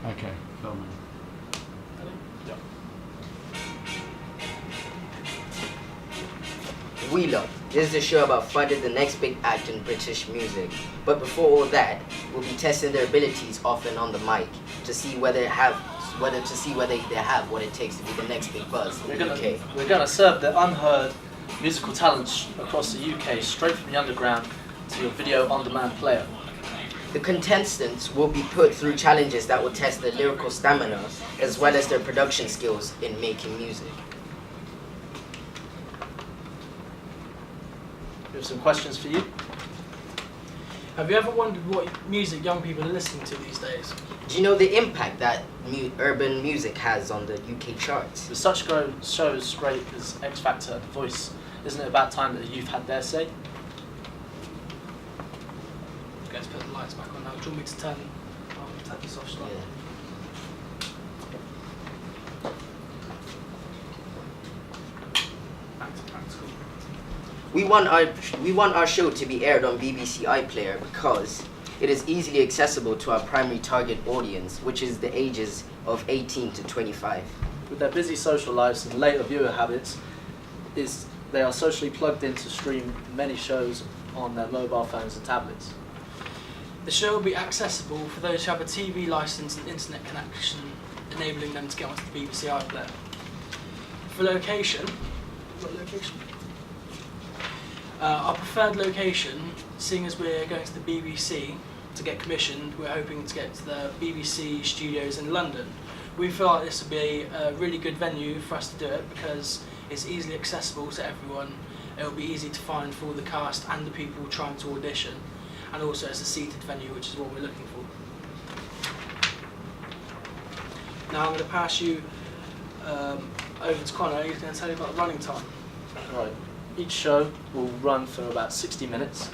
Okay, filming. Yeah. Wheel Up. This is a show about finding the next big act in British music. But before all that, we'll be testing their abilities off and on the mic to see whether they have what it takes to be the next big buzz in the UK. We're gonna serve the unheard musical talents across the UK straight from the underground to your video on-demand player. The contestants will be put through challenges that will test their lyrical stamina as well as their production skills in making music. We have some questions for you. Have you ever wondered what music young people are listening to these days? Do you know the impact that urban music has on the UK charts? With such shows great as X Factor and The Voice, isn't it about time that the youth had their say? Let's put the lights back on now. Do you want me to turn this off slightly? Yeah. Back to practical. We want our show to be aired on BBC iPlayer because it is easily accessible to our primary target audience, which is the ages of 18 to 25. With their busy social lives and later viewer habits, they are socially plugged in to stream many shows on their mobile phones and tablets. The show will be accessible for those who have a TV licence and internet connection, enabling them to get onto the BBC iPlayer. For location, our preferred location, seeing as we're going to the BBC to get commissioned, we're hoping to get to the BBC studios in London. We feel like this would be a really good venue for us to do it because it's easily accessible to everyone. It will be easy to find for all the cast and the people trying to audition, and also it's a seated venue, which is what we're looking for. Now I'm going to pass you over to Connor. He's going to tell you about the running time. Right. Each show will run for about 60 minutes,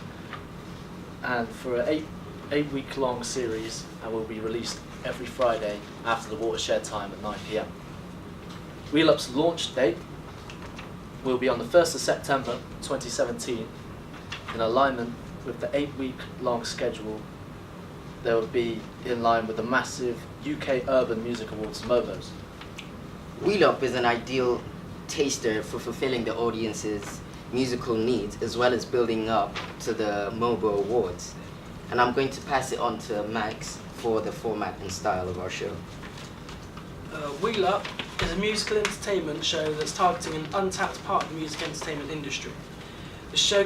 and for an eight-week-long series, and will be released every Friday after the watershed time at 9 p.m. Wheel Up's launch date will be on the 1st of September 2017. In alignment with the 8-week-long schedule, they will be in line with the massive UK Urban Music Awards MOBOs. Wheel Up is an ideal taster for fulfilling the audience's musical needs as well as building up to the MOBO Awards. And I'm going to pass it on to Max for the format and style of our show. Wheel Up is a musical entertainment show that's targeting an untapped part of the music entertainment industry. The show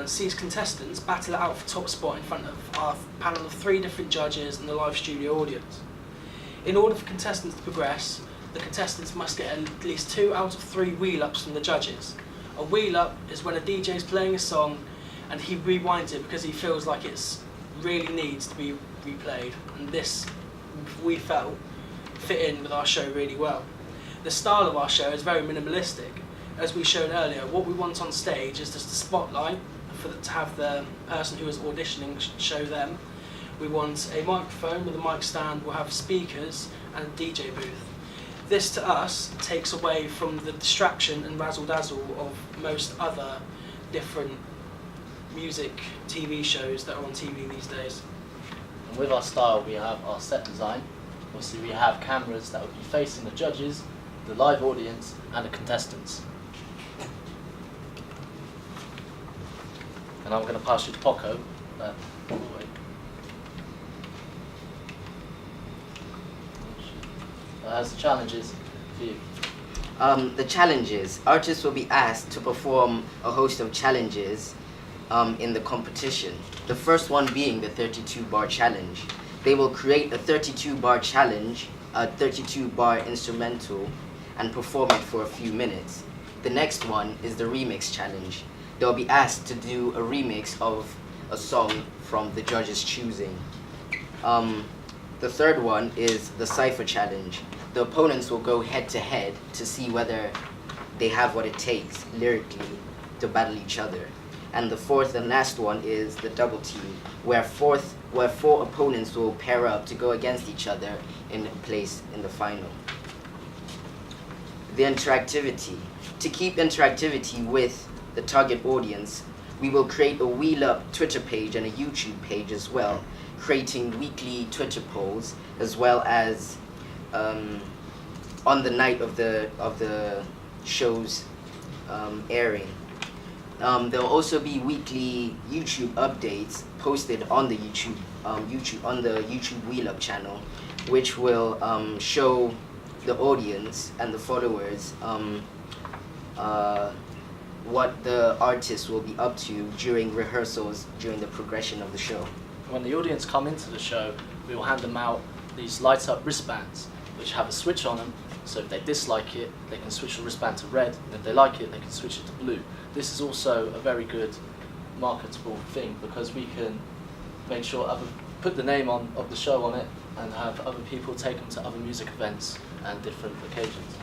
sees contestants battle it out for top spot in front of our panel of 3 different judges and the live studio audience. In order for contestants to progress, the contestants must get at least 2 out of 3 wheel ups from the judges. A wheel up is when a DJ is playing a song and he rewinds it because he feels like it really needs to be replayed, and this, we felt, fit in with our show really well. The style of our show is very minimalistic. As we showed earlier, what we want on stage is just a spotlight to have the person who is auditioning show them. We want a microphone with a mic stand, we'll have speakers and a DJ booth. This to us takes away from the distraction and razzle-dazzle of most other different music TV shows that are on TV these days. And with our style, we have our set design. Obviously, we have cameras that will be facing the judges, the live audience, and the contestants. And I'm going to pass you to Poko. As the challenges for you. The challenges. Artists will be asked to perform a host of challenges in the competition. The first one being the 32-bar challenge. They will create a 32-bar challenge, a 32-bar instrumental, and perform it for a few minutes. The next one is the remix challenge. They'll be asked to do a remix of a song from the judges' choosing. The third one is the cypher challenge. The opponents will go head-to-head to see whether they have what it takes lyrically to battle each other. And the fourth and last one is the double team, where 4 opponents will pair up to go against each other in place in the final. The interactivity. To keep interactivity with the target audience, we will create a Wheel Up Twitter page and a YouTube page as well. creating weekly Twitter polls, as well as on the night of the show's airing. There'll also be weekly YouTube updates posted on the YouTube Wheel Up channel, which will show the audience and the followers what the artists will be up to during rehearsals, during the progression of the show. When the audience come into the show, we will hand them out these light-up wristbands, which have a switch on them. So if they dislike it, they can switch the wristband to red, and if they like it, they can switch it to blue. This is also a very good marketable thing, because we can make sure put the name of the show on it and have other people take them to other music events and different occasions.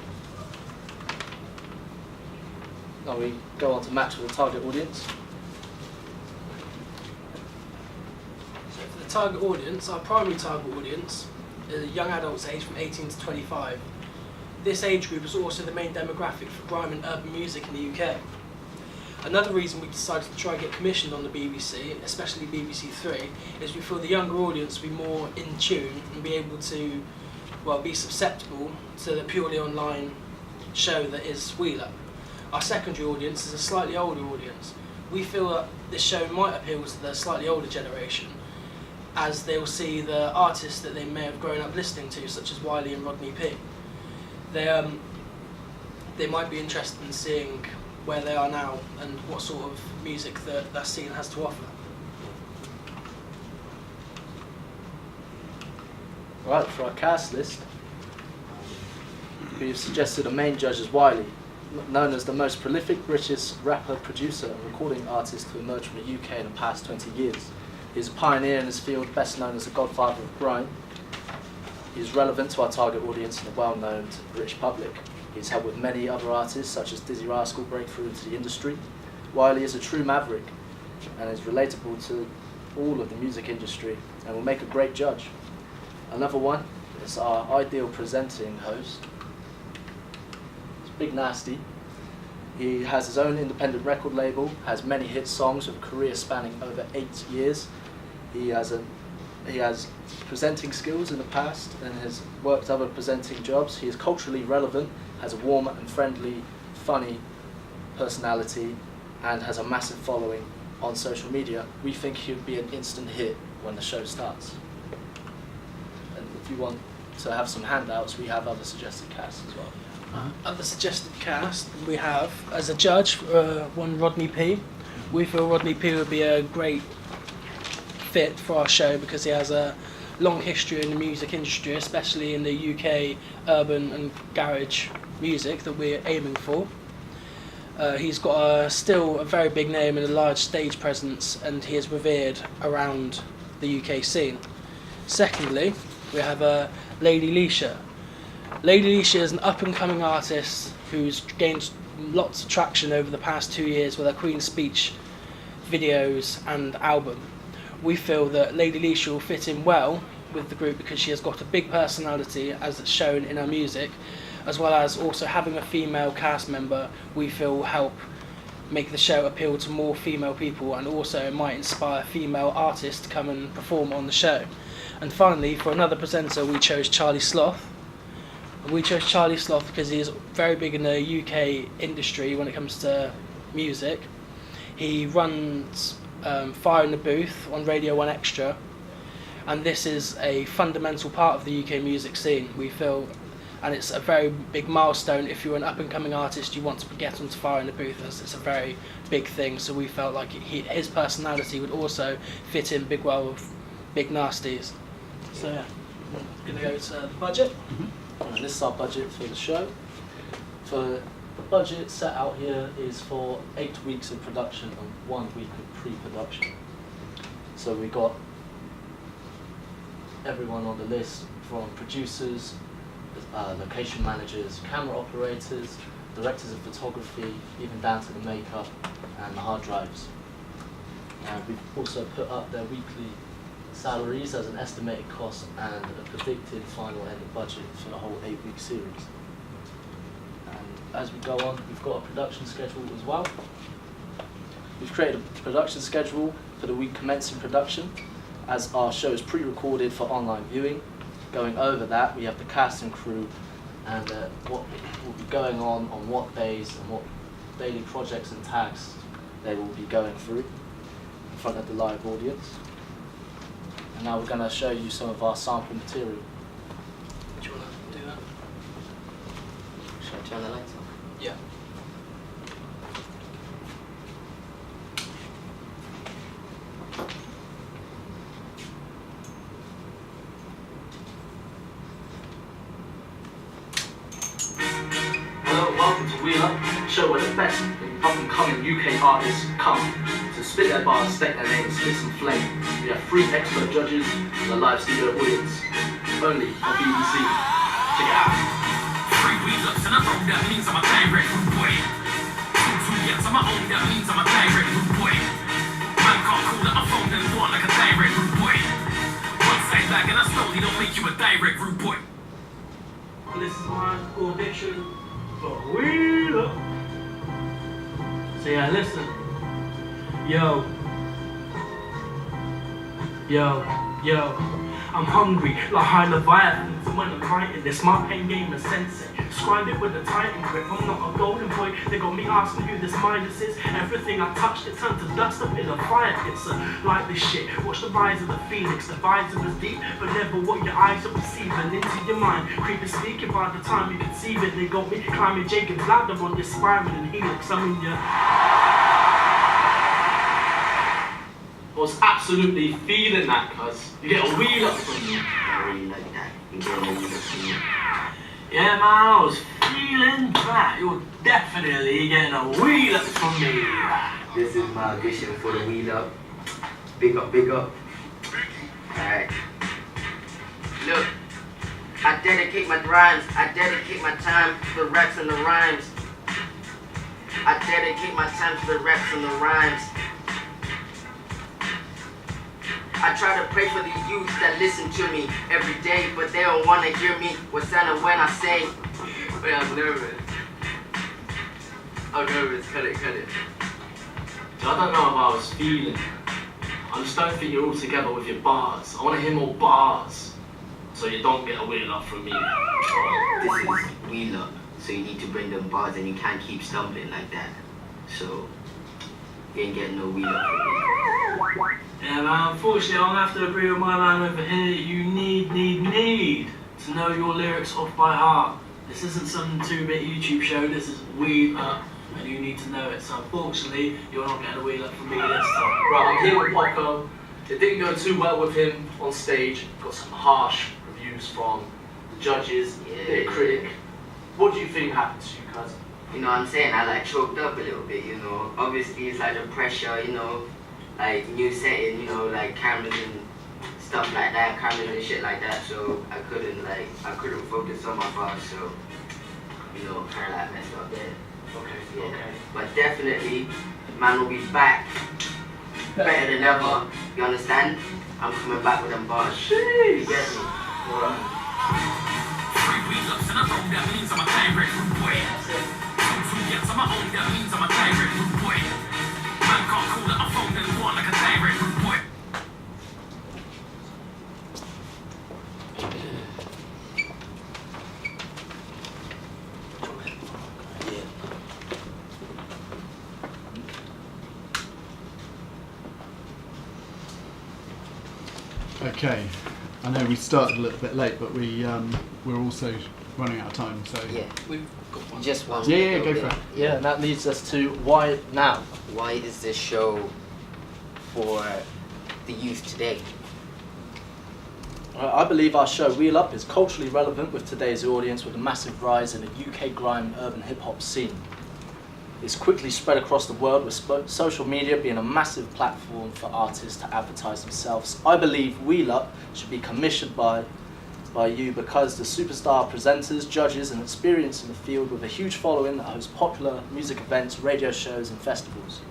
Now we go on to match with the target audience. So for the target audience, our primary target audience is young adults aged from 18 to 25. This age group is also the main demographic for grime and urban music in the UK. Another reason we decided to try and get commissioned on the BBC, especially BBC Three, is we feel the younger audience will be more in tune and be able to, be susceptible to the purely online show that is Wheel Up. Our secondary audience is a slightly older audience. We feel that this show might appeal to the slightly older generation, as they will see the artists that they may have grown up listening to, such as Wiley and Rodney P. They might be interested in seeing where they are now and what sort of music that scene has to offer. Right, for our cast list, we've suggested a main judge as Wiley, known as the most prolific British rapper, producer and recording artist to emerge from the UK in the past 20 years. He's a pioneer in his field, best known as the godfather of grime. He's relevant to our target audience and well known to the British public. He's helped with many other artists such as Dizzy Rascal break through into the industry. Wiley is a true maverick and is relatable to all of the music industry and will make a great judge. Another one is our ideal presenting host. It's Big Nasty. He has his own independent record label, has many hit songs with a career spanning over 8 years. He has presenting skills in the past and has worked other presenting jobs. He is culturally relevant, has a warm and friendly, funny personality, and has a massive following on social media. We think he would be an instant hit when the show starts. And if you want to have some handouts, we have other suggested casts as well. Other suggested cast we have as a judge, one Rodney P. We feel Rodney P would be a great fit for our show because he has a long history in the music industry, especially in the UK urban and garage music that we're aiming for. He's got still a very big name and a large stage presence, and he is revered around the UK scene. Secondly, we have Lady Leisha. Lady Leisha is an up-and-coming artist who's gained lots of traction over the past 2 years with her Queen's Speech videos and album. We feel that Lady Leisha will fit in well with the group because she has got a big personality as it's shown in her music, as well as also having a female cast member we feel will help make the show appeal to more female people, and also it might inspire female artists to come and perform on the show. And finally, for another presenter, we chose Charlie Sloth. We chose Charlie Sloth because he is very big in the UK industry when it comes to music. He runs Fire in the Booth on Radio 1 Extra, and this is a fundamental part of the UK music scene, we feel, and it's a very big milestone. If you're an up-and-coming artist, you want to get onto Fire in the Booth, as it's a very big thing, so we felt like his personality would also fit in big well with Big Nasties. So yeah, I'm going to go to the budget. And this is our budget for the show. For the budget set out here is for 8 weeks of production and 1 week of pre-production. So we got everyone on the list, from producers, location managers, camera operators, directors of photography, even down to the makeup and the hard drives. We've also put up their weekly salaries as an estimated cost and a predicted final end of budget for the whole 8-week series. And as we go on, we've got a production schedule as well. We've created a production schedule for the week commencing production, as our show is pre-recorded for online viewing. Going over that, we have the cast and crew and what will be going on what days and what daily projects and tags they will be going through in front of the live audience. And now we're going to show you some of our sample material. Do you want to do that? Should I turn the lights on? Yeah. Hello, welcome to Wheel Up, a show where the best up-and-coming UK artists come to spit their bars, state their names, spit some flame. We have 3 expert judges and a live studio audience, only on BBC. Check it out. 3 wheel ups and a road, that means I'm a direct rude boy. 2 yes, I'm a own, that means I'm a direct rude boy. Man can't call up my phone and go on like a direct rude boy. One side bag and I slowly don't make you a direct rude boy. This is my audition for Wheel Up. So yeah, listen. Yo. I'm hungry, like high Leviathans. And when I'm writing this, my pen game is sensei. Scribe it with a titan grip. I'm not a golden boy. They got me asking who this Midas is. Everything I touched, it turned to dust up in a fire. It's like this shit. Watch the rise of the phoenix. The visor was deep, but never what your eyes are perceiving into your mind. Creepy speaking by the time you conceive it. They got me climbing Jacob's ladder on this spiral and helix. I mean, I was absolutely feeling that, cuz. You get a wheel up from me. I really like that. You get a wheel up from me. yeah, man, I was feeling that. You're definitely getting a wheel up from me. This is my audition for the Wheel Up. Big up, big up. Alright. Look, I dedicate my rhymes. I dedicate my time to the raps and the rhymes. I dedicate my time to the raps and the rhymes. I try to pray for the youth that listen to me every day, but they don't want to hear me. What's that when I say? Wait, I'm nervous. I'm nervous. Cut it. I don't know how I was feeling. I just don't think you're all together with your bars. I want to hear more bars, so you don't get a wheel up from me. This is Wheel Up, so you need to bring them bars and you can't keep stumbling like that. So, you ain't getting no Wheel Up from me. Yeah, man, unfortunately, I'll have to agree with my man over here. You need to know your lyrics off by heart. This isn't some 2-bit YouTube show, this is Wheel Up, and you need to know it. So unfortunately, you're not getting a wheel up from me this time. Right, I'm here with Poko. It didn't go too well with him on stage. Got some harsh reviews from the judges, the critic. What do you think happened to you, cuz? You know what I'm saying? I like choked up a little bit, you know. Obviously, it's like the pressure, you know, like new setting, you know, like cameras and stuff like that, cameras and shit like that. So I couldn't focus on my bars. So, you know, kind of like messed up there. Okay, Yeah. okay. But definitely, man will be back better than ever. You understand? I'm coming back with them bars. You get me? Alright. 3 wheel ups and a road, that means I'm a direct rude boy. 2 yes, I'm a own, that means I'm a direct rude boy. Man can't call up my phone and go on like a direct rude boy. Okay, I know we started a little bit late, but we're also running out of time. So Yeah. We've got one. Just one. Yeah, little go bit. for it. Yeah, and that leads us to why now? Why is this show for the youth today? I believe our show Wheel Up is culturally relevant with today's audience with a massive rise in the UK grime and urban hip hop scene. It's quickly spread across the world with social media being a massive platform for artists to advertise themselves. I believe Wheel Up should be commissioned by you because the superstar presenters, judges and experience in the field with a huge following that host popular music events, radio shows and festivals.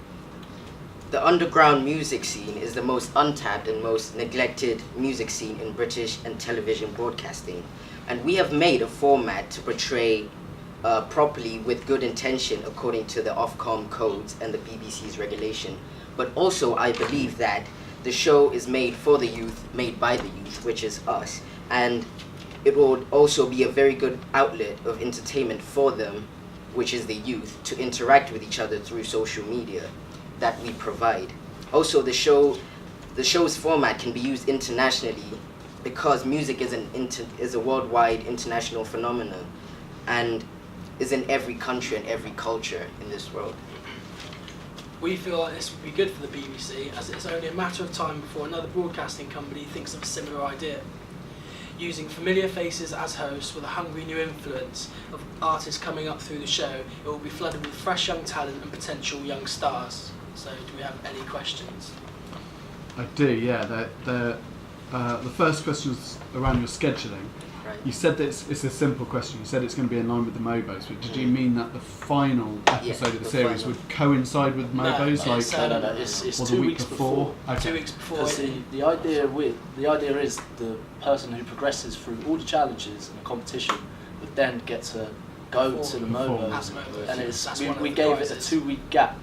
The underground music scene is the most untapped and most neglected music scene in British and television broadcasting. And we have made a format to portray properly with good intention according to the Ofcom codes and the BBC's regulation. But also I believe that the show is made for the youth, made by the youth, which is us, and it will also be a very good outlet of entertainment for them, which is the youth, to interact with each other through social media that we provide. Also, the show's format can be used internationally because music is a worldwide international phenomenon and is in every country and every culture in this world. We feel like this would be good for the BBC, as it's only a matter of time before another broadcasting company thinks of a similar idea. Using familiar faces as hosts with a hungry new influence of artists coming up through the show, it will be flooded with fresh young talent and potential young stars. So, do we have any questions? I do, yeah. The first question is around your scheduling. Right. You said that it's a simple question. You said it's going to be in line with the Mobos, but did you mean that the final episode of the the series final. would coincide with Mobos, it's, like It's or 2 the week weeks before? Okay. 2 weeks before. Because the idea is the person who progresses through all the challenges in the competition would then get to go to the Perform. Mobos, and That's one of we the gave it a prizes. 2-week gap,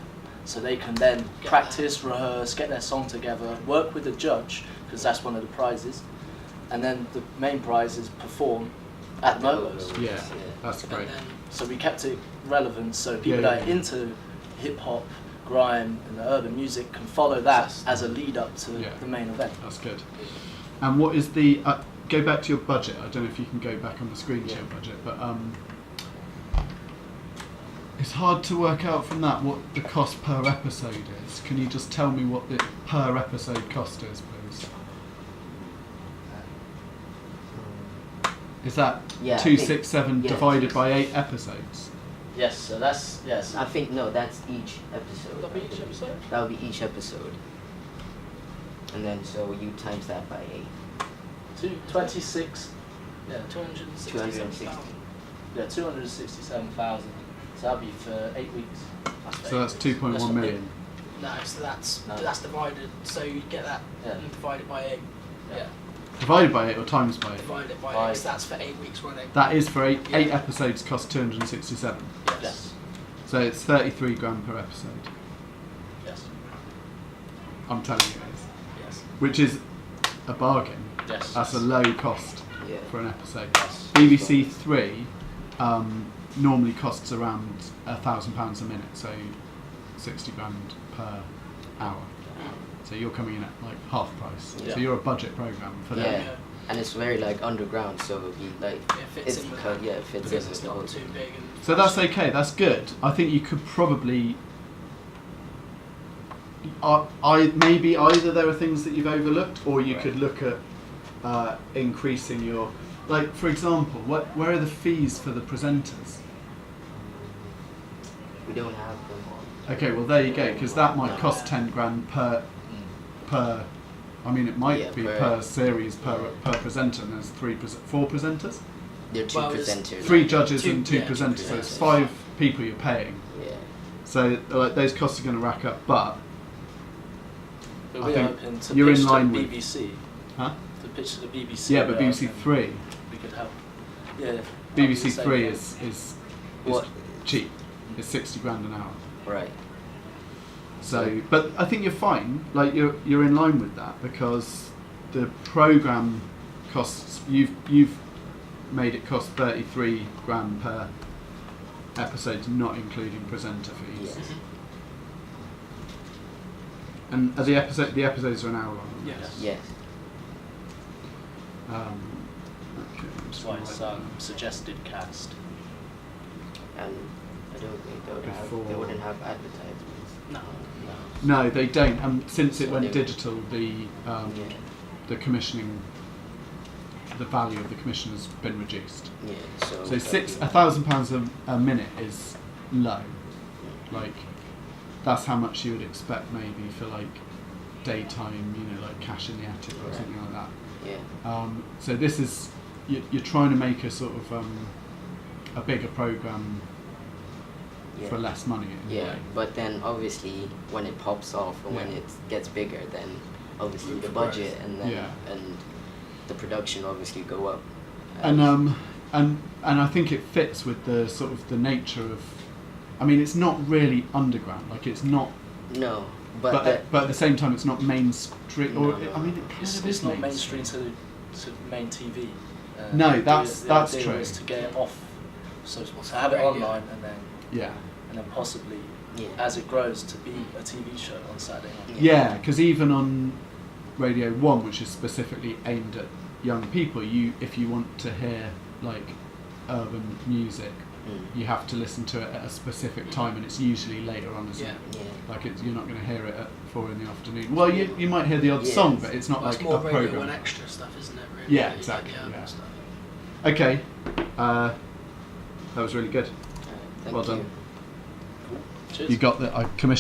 so they can then Get practice, rehearse, get their song together, work with the judge, because that's one of the prizes, and then the main prize is perform at the Mobos. Yeah, that's And great. then So we kept it relevant, so people Yeah, that yeah. are into hip hop, grime, and the urban music can follow that as a lead up to Yeah. the main event. That's good. And what is the go back to your budget? I don't know if you can go back on the screen to your budget, but it's hard to work out from that what the cost per episode is. Can you just tell me what the per episode cost is, please? Is that Yeah, I 267 think- yeah. divided by 8 episodes? Yes, so that's I think no, that's each episode. Would that be each episode? That would be each episode. And then so you times that by 8. 26. Yeah, 260. Yeah, 267,000. So that'll be for 8 weeks. So that's 2.1 million. No, so that's No. divided. So you get that Yeah. and divide it by 8. Yeah. Divided by 8 or times by 8? Divide it by By- 8. So that's for 8 weeks running. That is for 8 Yeah. episodes cost 267. Yes. So it's 33 grand per episode. Yes. I'm telling you it is. Yes. Which is a bargain. Yes. That's a low cost Yeah. for an episode. Yes. BBC Three normally costs around £1,000 a minute, so 60 grand per hour. So you're coming in at like half price. Yeah. So you're a budget program for Yeah. them. Yeah. And it's very like underground, so it'll be like It fits it's in with cut- that yeah, it fits in because with it's the whole not too thing. big. And So that's okay. That's good. I think you could probably. Maybe either there are things that you've overlooked, or you could look at increasing your. Like, for example, where are the fees for the presenters? We don't have them. Okay, well there you go, because that might cost 10 grand per. I mean, it might Yeah, be per- per series per presenter, and there's 4 presenters, They're 2 Well, there's presenters. 3 judges Two- and 2 yeah, 2 presenters. So it's presenters. 5 people you're paying. Yeah. So like those costs are going to rack up, but But I we're think open to you're in pitch to line the with- BBC. huh? To pitch to the BBC. Yeah, but we're BBC open. Three, We could help. Yeah. BBC Same Three thing. is What? cheap. It's 60 grand an hour. Right. So, but I think you're fine. Like you're in line with that because the program costs. You've made it cost 33 grand per episode, not including presenter fees. Yes. And are the episodes are an hour long. Yes. Yes. Okay. I'm That's just why gonna it's write that down. suggested cast. And I don't think they Before- wouldn't have advertisements. No. No, they don't. And since it So went they- digital, Yeah. the commissioning, the value of the commission has been reduced. Yeah. So. So £1,000 a minute is low. Like that's how much you would expect maybe for like daytime, like Cash in the Attic or Right. something like that. Yeah. So this is you're trying to make a sort of a bigger program Yeah. for less money. In a Yeah, way. but then obviously when it pops off and when Yeah. it gets bigger, then obviously Room the for budget growth. and then Yeah. and the production obviously go up. And I think it fits with the sort of the nature of. I mean, it's not really underground. Like it's not. no, But at the same time, it's not mainstream. Or I mean, it kind of It's is not mainstream to main TV. No, the that's idea true. is to get it off, so What's to have it radio? online Yeah. and then possibly Yeah. as it grows to be a TV show on Saturday night. Yeah, because even on Radio 1, which is specifically aimed at young people, if you want to hear like urban music, you have to listen to it at a specific time, and it's usually later on, isn't Yeah. it? Yeah. Like you're not going to hear it at 4 in the afternoon. Well, you might hear the odd Yeah. song, but it's not Well, like it's more a Radio program. 1 extra stuff, isn't it? Really? Yeah, Like exactly, the urban yeah. stuff. Okay, that was really good. Thank Well you. done. Cheers. You got the I commissioned.